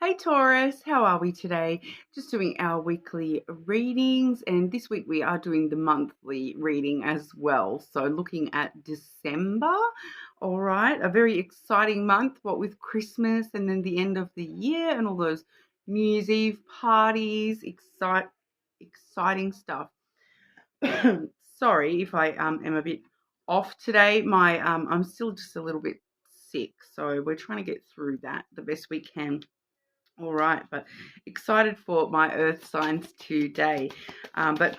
Hey Taurus, how are we today? Just doing our weekly readings, and this week we are doing the monthly reading as well. So looking at December, all right, a very exciting month, what with Christmas and then the end of the year and all those New Year's Eve parties, exciting stuff. Sorry if I am a bit off today. I'm still just a little bit sick, so we're trying to get through that the best we can. All right, but excited for my earth signs today. But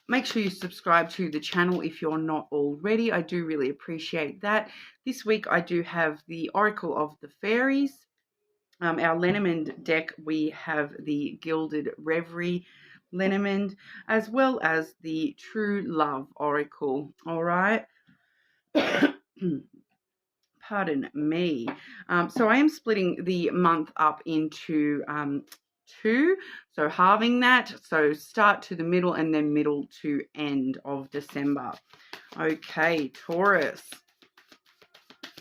make sure you subscribe to the channel if you're not already. I do really appreciate that. This week I do have the Oracle of the Fairies. Our Lenormand deck, we have the Gilded Reverie Lenormand, as well as the True Love Oracle. All right. Pardon me. So I am splitting the month up into two, so halving that. So start to the middle and then middle to end of December. Okay, Taurus.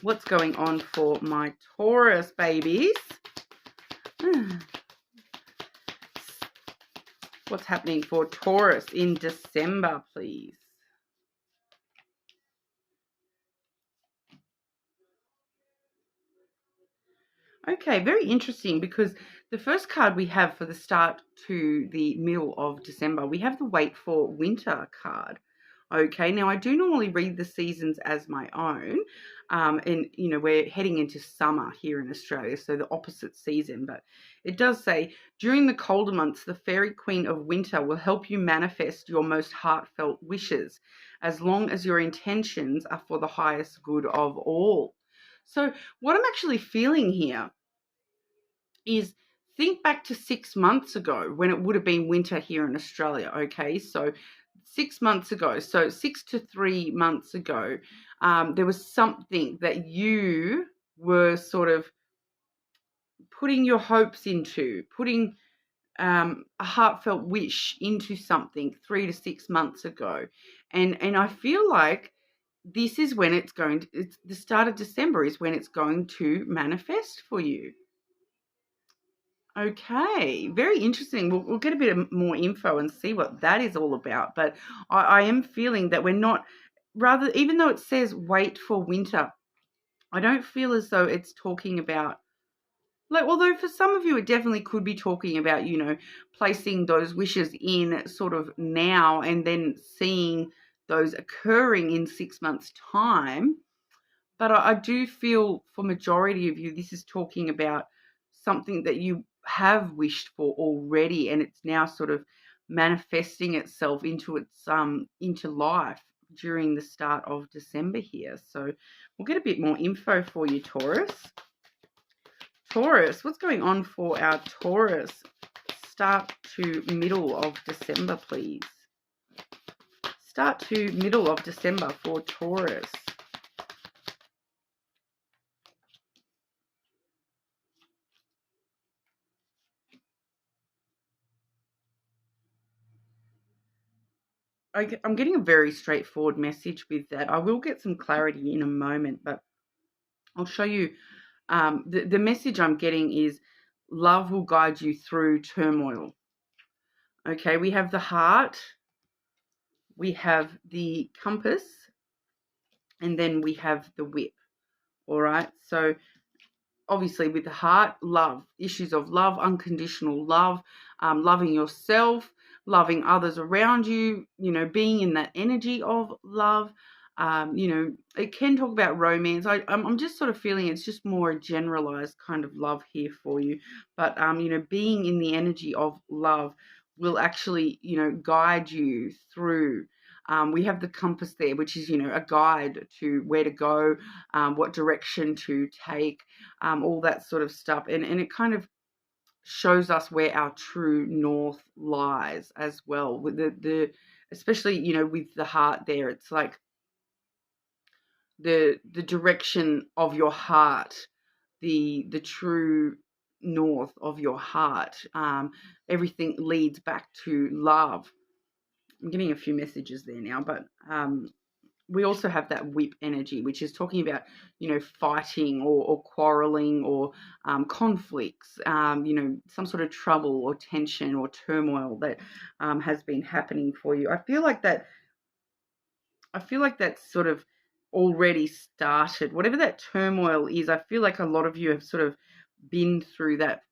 What's going on for my Taurus babies? What's happening for Taurus in December, please? Okay, very interesting, because the first card we have for the start to the middle of December, we have the Wait for Winter card. Okay, now I do normally read the seasons as my own, and we're heading into summer here in Australia, so the opposite season. But it does say, during the colder months, the Fairy Queen of Winter will help you manifest your most heartfelt wishes, as long as your intentions are for the highest good of all. So what I'm actually feeling here is, think back to 6 months ago when it would have been winter here in Australia. Okay, so 6 months ago, so 6 to 3 months ago, there was something that you were sort of putting your hopes into, putting a heartfelt wish into something 3 to 6 months ago. And I feel like this is when it's the start of December is when it's going to manifest for you. Okay, very interesting. We'll get a bit of more info and see what that is all about. But I am feeling that we're not, rather, even though it says wait for winter, I don't feel as though it's talking about, like, although for some of you it definitely could be talking about, placing those wishes in sort of now and then seeing those occurring in 6 months' time. But I do feel for majority of you, this is talking about something that you have wished for already, and it's now sort of manifesting itself into life during the start of December here. So we'll get a bit more info for you, Taurus. Taurus, what's going on for our Taurus start to middle of December, please? Start to middle of December for Taurus. I'm getting a very straightforward message with that. I will get some clarity in a moment, but I'll show you. The message I'm getting is love will guide you through turmoil. Okay, we have the heart, we have the compass, and then we have the whip. All right, so obviously with the heart, love, issues of love, unconditional love, loving yourself, loving others around you, being in that energy of love. It can talk about romance. I'm just sort of feeling it's just more a generalized kind of love here for you. But, being in the energy of love will actually, guide you through. We have the compass there, which is, a guide to where to go, what direction to take, all that sort of stuff. And it kind of shows us where our true north lies as well. With the especially, with the heart there, it's like the direction of your heart, the true north of your heart. Everything leads back to love. I'm getting a few messages there now, but we also have that whip energy, which is talking about, fighting or quarreling or conflicts, some sort of trouble or tension or turmoil that has been happening for you. I feel like that's sort of already started. Whatever that turmoil is, I feel like a lot of you have sort of been through that,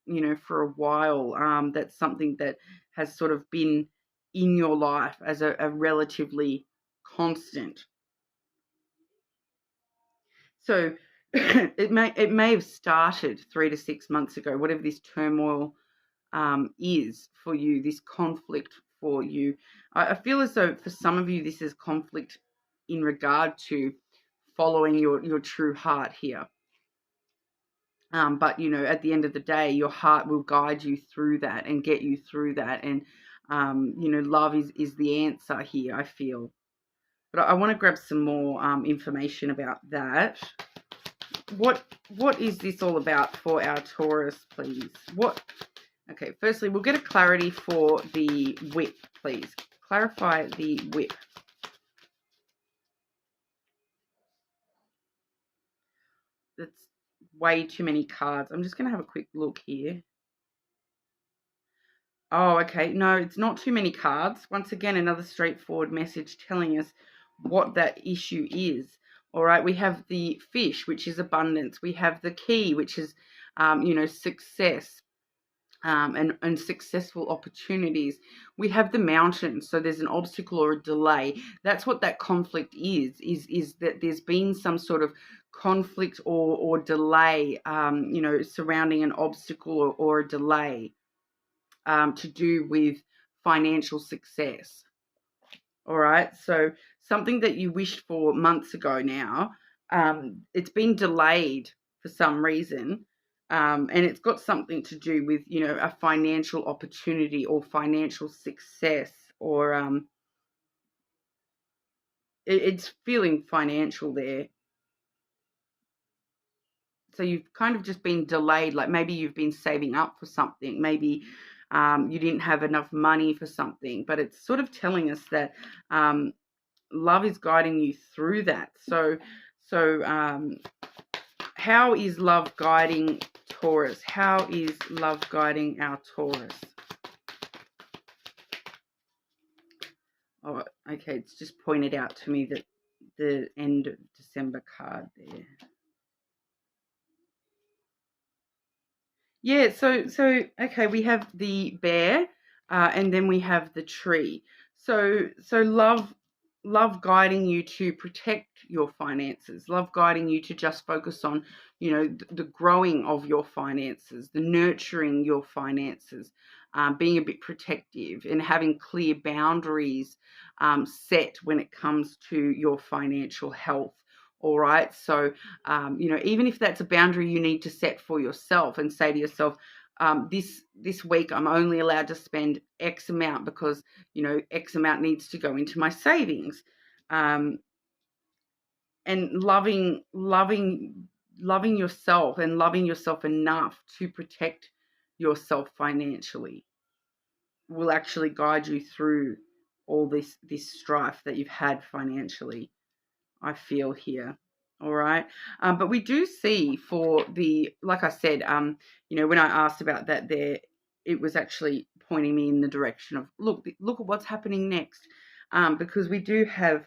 for a while. That's something that has sort of been in your life as a relatively constant. So it may have started 3 to 6 months ago, whatever this turmoil is for you, this conflict for you. I feel as though for some of you, this is conflict in regard to following your true heart here. But, at the end of the day, your heart will guide you through that and get you through that. And, love is the answer here, I feel. But I want to grab some more information about that. What is this all about for our Taurus, please? Okay, firstly, we'll get a clarity for the whip, please. Clarify the whip. That's way too many cards. I'm just going to have a quick look here. Oh, okay. No, it's not too many cards. Once again, another straightforward message telling us what that issue is. All right, we have the fish, which is abundance. We have the key, which is, success. And successful opportunities. We have the mountain, so there's an obstacle or a delay. That's what that conflict is that there's been some sort of conflict or delay, surrounding an obstacle or a delay to do with financial success. All right, so something that you wished for months ago now, it's been delayed for some reason. And it's got something to do with, a financial opportunity or financial success, or it's feeling financial there. So you've kind of just been delayed, like maybe you've been saving up for something, maybe you didn't have enough money for something, but it's sort of telling us that love is guiding you through that. So how is love guiding Taurus? How is love guiding our Taurus? Oh, okay, it's just pointed out to me that the end of December card there. Yeah, so okay, we have the bear, and then we have the tree. So love guiding you to protect your finances, love guiding you to just focus on, the growing of your finances, the nurturing your finances, being a bit protective and having clear boundaries set when it comes to your financial health. All right. So, even if that's a boundary you need to set for yourself and say to yourself, this week I'm only allowed to spend X amount because, X amount needs to go into my savings. And loving yourself and loving yourself enough to protect yourself financially will actually guide you through all this strife that you've had financially, I feel here. All right. But we do see for like I said, when I asked about that there, it was actually pointing me in the direction of, look at what's happening next. Because we do have,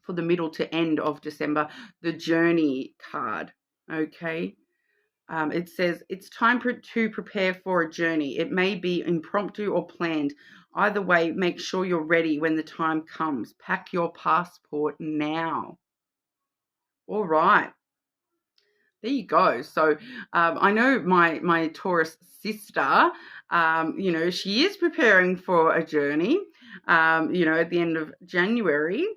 for the middle to end of December, the journey card. Okay. It says it's time to prepare for a journey. It may be impromptu or planned. Either way, make sure you're ready when the time comes. Pack your passport now. All right. There you go. So I know my Taurus sister, she is preparing for a journey, at the end of January,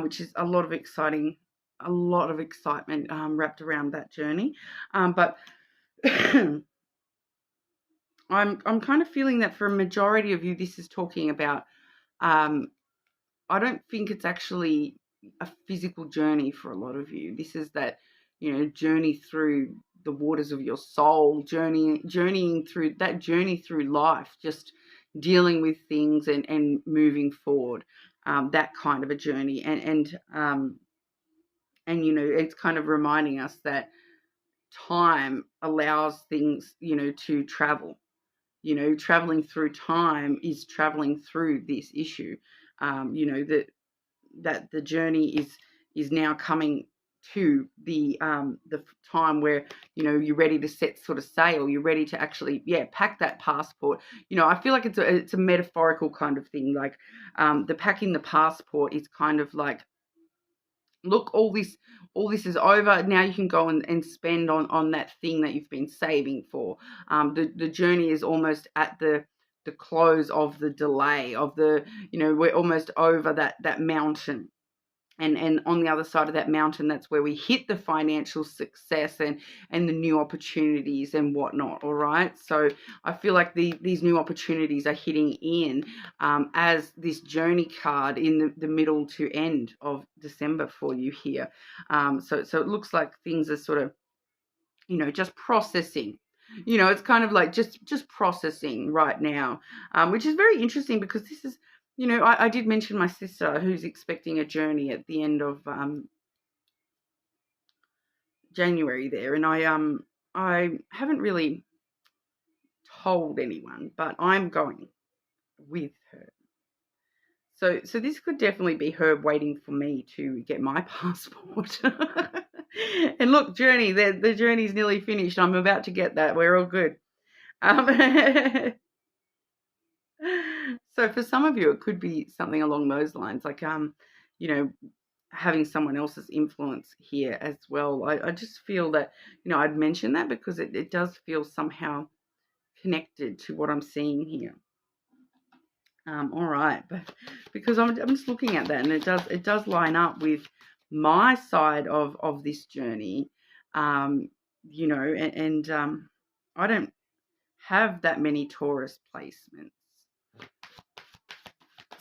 which is a lot of excitement wrapped around that journey. But I'm kind of feeling that for a majority of you, this is talking about, I don't think it's actually a physical journey for a lot of you. This is that, journey through the waters of your soul, journeying through that journey through life, just dealing with things and moving forward. that kind of a journey. And it's kind of reminding us that time allows things, to travel. Traveling through time is traveling through this issue. That the journey is now coming to the time where you're ready to set sort of sail. You're ready to actually pack that passport. I feel like it's a metaphorical kind of thing. Like the packing the passport is kind of like, look, all this is over. Now you can go and spend on that thing that you've been saving for. The journey is almost at the close of the delay of we're almost over that mountain. And on the other side of that mountain, that's where we hit the financial success and the new opportunities and whatnot. All right. So I feel like these new opportunities are hitting in as this journey card in the middle to end of December for you here. So it looks like things are sort of, just processing. It's kind of like just processing right now, which is very interesting because this is, I did mention my sister who's expecting a journey at the end of January there, and I haven't really told anyone, but I'm going with her. So this could definitely be her waiting for me to get my passport. And look, journey, the journey's nearly finished. I'm about to get that. We're all good. So for some of you, it could be something along those lines, like having someone else's influence here as well. I just feel that I'd mention that because it does feel somehow connected to what I'm seeing here. All right, but because I'm just looking at that, and it does line up with my side of this journey, and I don't have that many Taurus placements.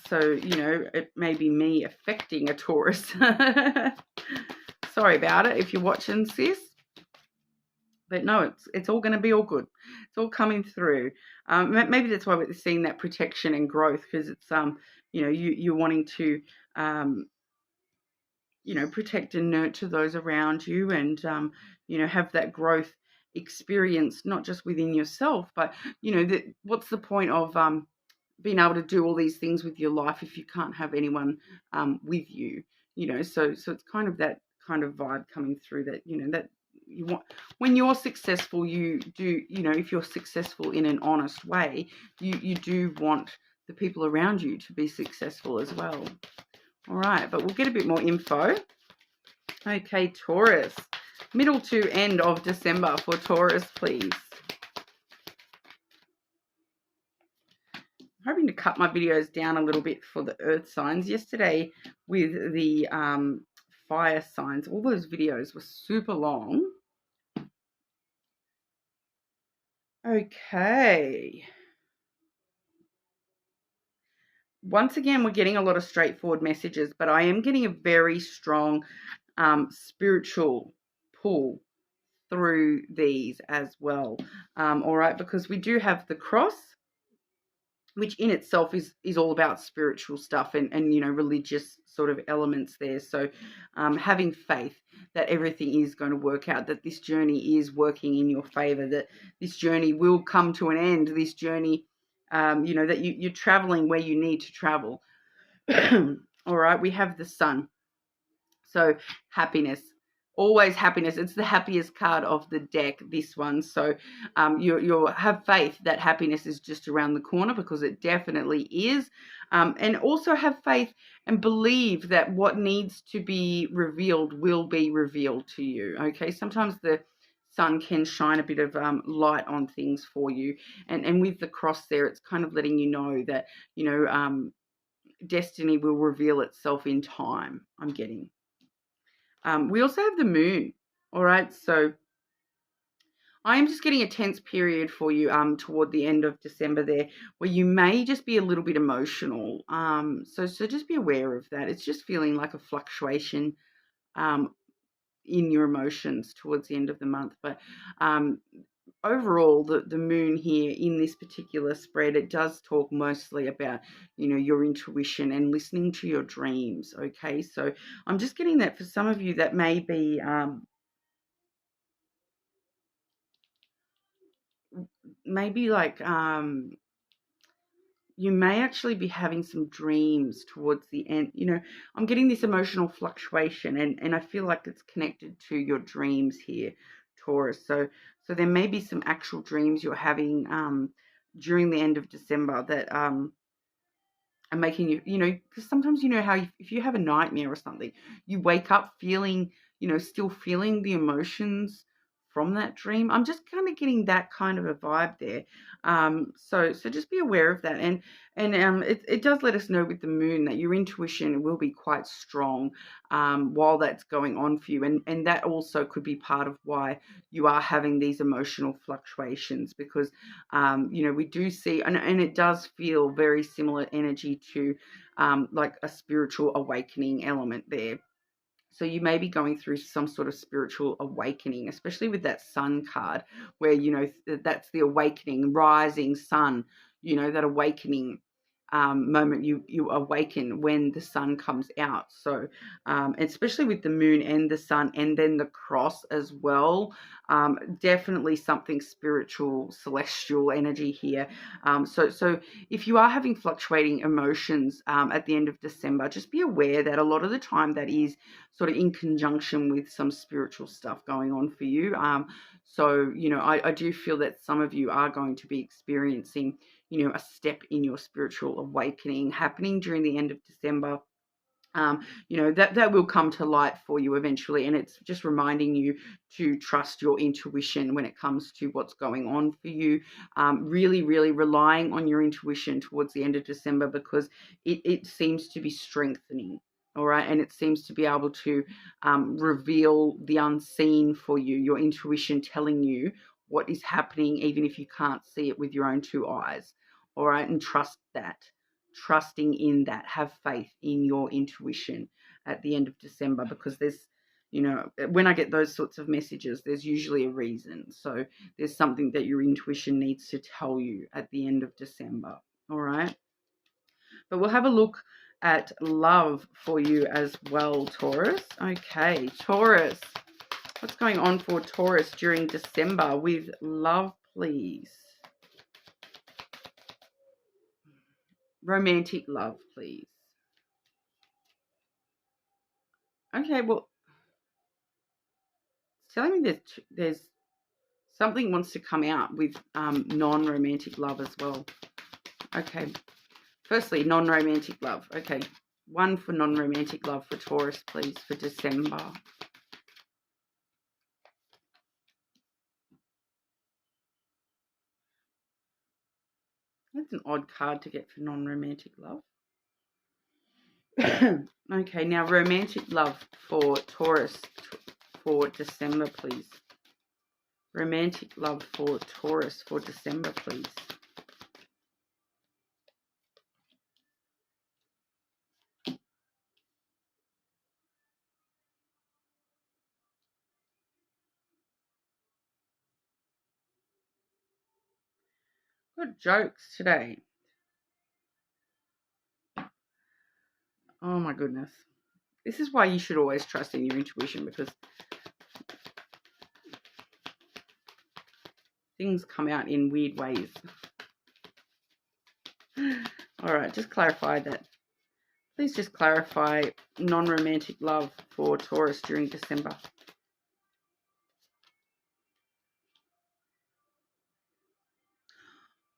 So, it may be me affecting a Taurus. Sorry about it if you're watching, sis. But no, it's all going to be all good. It's all coming through. Maybe that's why we're seeing that protection and growth, because it's you're wanting to protect and nurture those around you, and have that growth experience, not just within yourself, but what's the point of being able to do all these things with your life if you can't have anyone with you? So it's kind of that kind of vibe coming through, that that you want. When you're successful, you do, if you're successful in an honest way, you do want the people around you to be successful as well. All right, but we'll get a bit more info. Okay, Taurus, middle to end of December for Taurus, please. I'm hoping to cut my videos down a little bit for the earth signs. Yesterday with the fire signs, all those videos were super long. Okay. Once again, we're getting a lot of straightforward messages, but I am getting a very strong spiritual pull through these as well. All right, because we do have the cross, which in itself is all about spiritual stuff and religious sort of elements there. So having faith that everything is going to work out, that this journey is working in your favor, that this journey will come to an end, this journey, that you're traveling where you need to travel. All right, we have the sun. So happiness. Always happiness. It's the happiest card of the deck, this one. So you'll have faith that happiness is just around the corner, because it definitely is. And also have faith and believe that what needs to be revealed will be revealed to you. Okay, sometimes the sun can shine a bit of light on things for you. And with the cross there, it's kind of letting you know that, destiny will reveal itself in time, I'm getting. We also have the moon. All right, so I am just getting a tense period for you toward the end of December there, where you may just be a little bit emotional. So just be aware of that. It's just feeling like a fluctuation in your emotions towards the end of the month. But overall, the moon here in this particular spread, it does talk mostly about, your intuition and listening to your dreams. Okay, so I'm just getting that for some of you that may be maybe like you may actually be having some dreams towards the end. I'm getting this emotional fluctuation, and I feel like it's connected to your dreams here, Taurus. So there may be some actual dreams you're having during the end of December that and making you, because sometimes how if you have a nightmare or something, you wake up feeling, still feeling the emotions from that dream. I'm just kind of getting that kind of a vibe there. So just be aware of that, and it does let us know with the moon that your intuition will be quite strong while that's going on for you, and that also could be part of why you are having these emotional fluctuations, because we do see, and it does feel very similar energy to like a spiritual awakening element there. So you may be going through some sort of spiritual awakening, especially with that sun card, where, that's the awakening, rising sun, that awakening moment. You awaken when the sun comes out. So especially with the moon and the sun and then the cross as well, definitely something spiritual, celestial energy here. So if you are having fluctuating emotions at the end of December, just be aware that a lot of the time that is sort of in conjunction with some spiritual stuff going on for you. So I do feel that some of you are going to be experiencing, a step in your spiritual awakening happening during the end of December. That will come to light for you eventually, and it's just reminding you to trust your intuition when it comes to what's going on for you. Really, really relying on your intuition towards the end of December, because it seems to be strengthening. All right, and it seems to be able to reveal the unseen for you, your intuition telling you what is happening, even if you can't see it with your own two eyes. All right, and trust that. Trusting in that, have faith in your intuition at the end of December, because there's, when I get those sorts of messages, there's usually a reason. So there's something that your intuition needs to tell you at the end of December. All right. But we'll have a look at love for you as well, Taurus. Okay, Taurus. What's going on for Taurus during December with love, please? Romantic love, please. Okay, well, it's telling me there's something wants to come out with non-romantic love as well. Okay, firstly, non-romantic love. Okay, one for non-romantic love for Taurus, please, for December. That's an odd card to get for non-romantic love. Okay, now romantic love for Taurus for December, please. Romantic love for Taurus for December, please. Good jokes today. Oh my goodness. This is why you should always trust in your intuition, because things come out in weird ways. All right, just clarify that. Please just clarify non-romantic love for Taurus during December.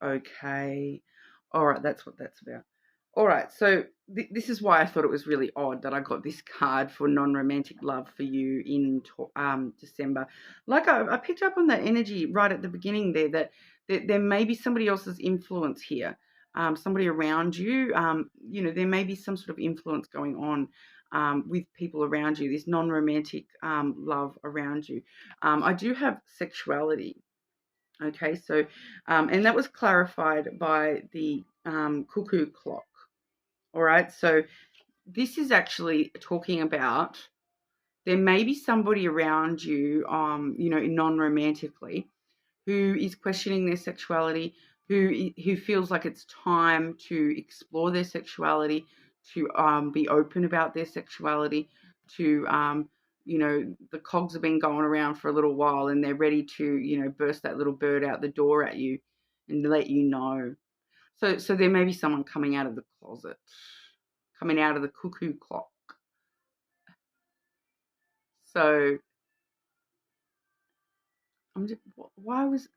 Okay. All right, that's what that's about. All right, so this is why I thought it was really odd that I got this card for non-romantic love for you in December. Like I picked up on that energy right at the beginning there, that there may be somebody else's influence here, somebody around you. There may be some sort of influence going on with people around you, this non-romantic love around you. I do have sexuality. Okay, so, and that was clarified by the cuckoo clock. All right, so this is actually talking about there may be somebody around you, non-romantically, who is questioning their sexuality, who feels like it's time to explore their sexuality, to be open about their sexuality, to the cogs have been going around for a little while and they're ready to burst that little bird out the door at you and let you know. So there may be someone coming out of the closet, coming out of the cuckoo clock. So why was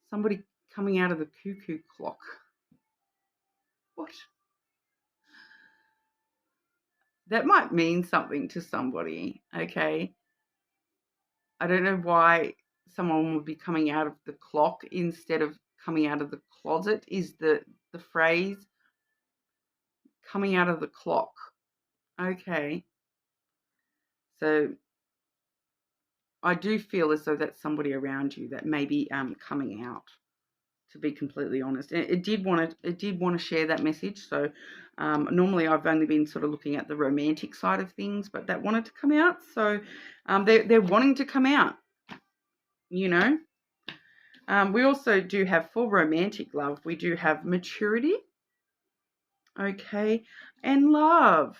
somebody coming out of the cuckoo clock? What? That might mean something to somebody, okay? I don't know why someone would be coming out of the clock instead of coming out of the closet is the phrase coming out of the clock. Okay. So I do feel as though that's somebody around you that may be coming out, to be completely honest. And it did want to share that message. So normally I've only been sort of looking at the romantic side of things, but that wanted to come out. So they're wanting to come out, We also do have, for romantic love, we do have maturity, okay, and love.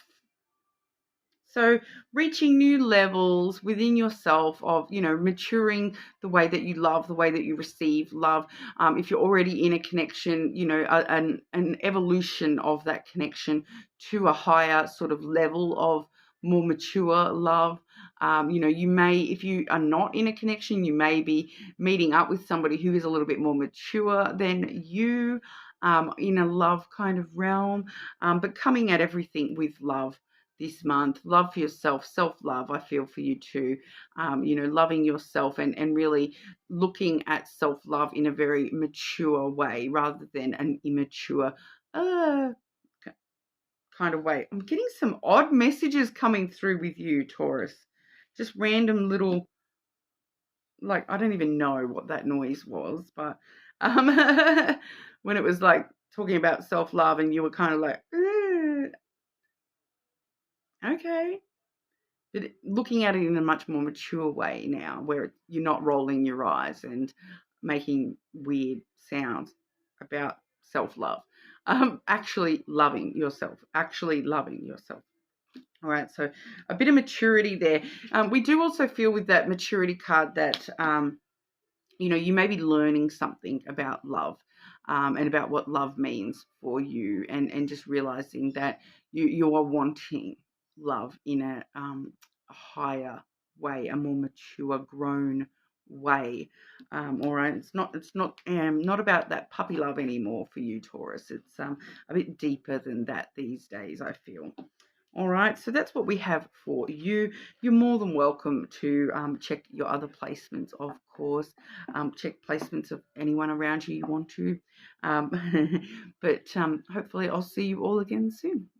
So reaching new levels within yourself of, maturing the way that you love, the way that you receive love. If you're already in a connection, an evolution of that connection to a higher sort of level of more mature love. You may, if you are not in a connection, you may be meeting up with somebody who is a little bit more mature than you, in a love kind of realm, but coming at everything with love this month. Love for yourself, self-love, I feel, for you too. Loving yourself and really looking at self-love in a very mature way rather than an immature kind of way. I'm getting some odd messages coming through with you, Taurus. Just random little, like, I don't even know what that noise was, but when it was like talking about self-love and you were kind of like, okay. But looking at it in a much more mature way now, where you're not rolling your eyes and making weird sounds about self-love. Actually loving yourself. All right, so a bit of maturity there. We do also feel with that maturity card that, you may be learning something about love, and about what love means for you, and just realizing that you are wanting love in a higher way, a more mature, grown way. All right, it's not about that puppy love anymore for you, Taurus. It's a bit deeper than that these days, I feel. All right, so that's what we have for you. You're more than welcome to check your other placements, of course. Check placements of anyone around you want to. But hopefully I'll see you all again soon.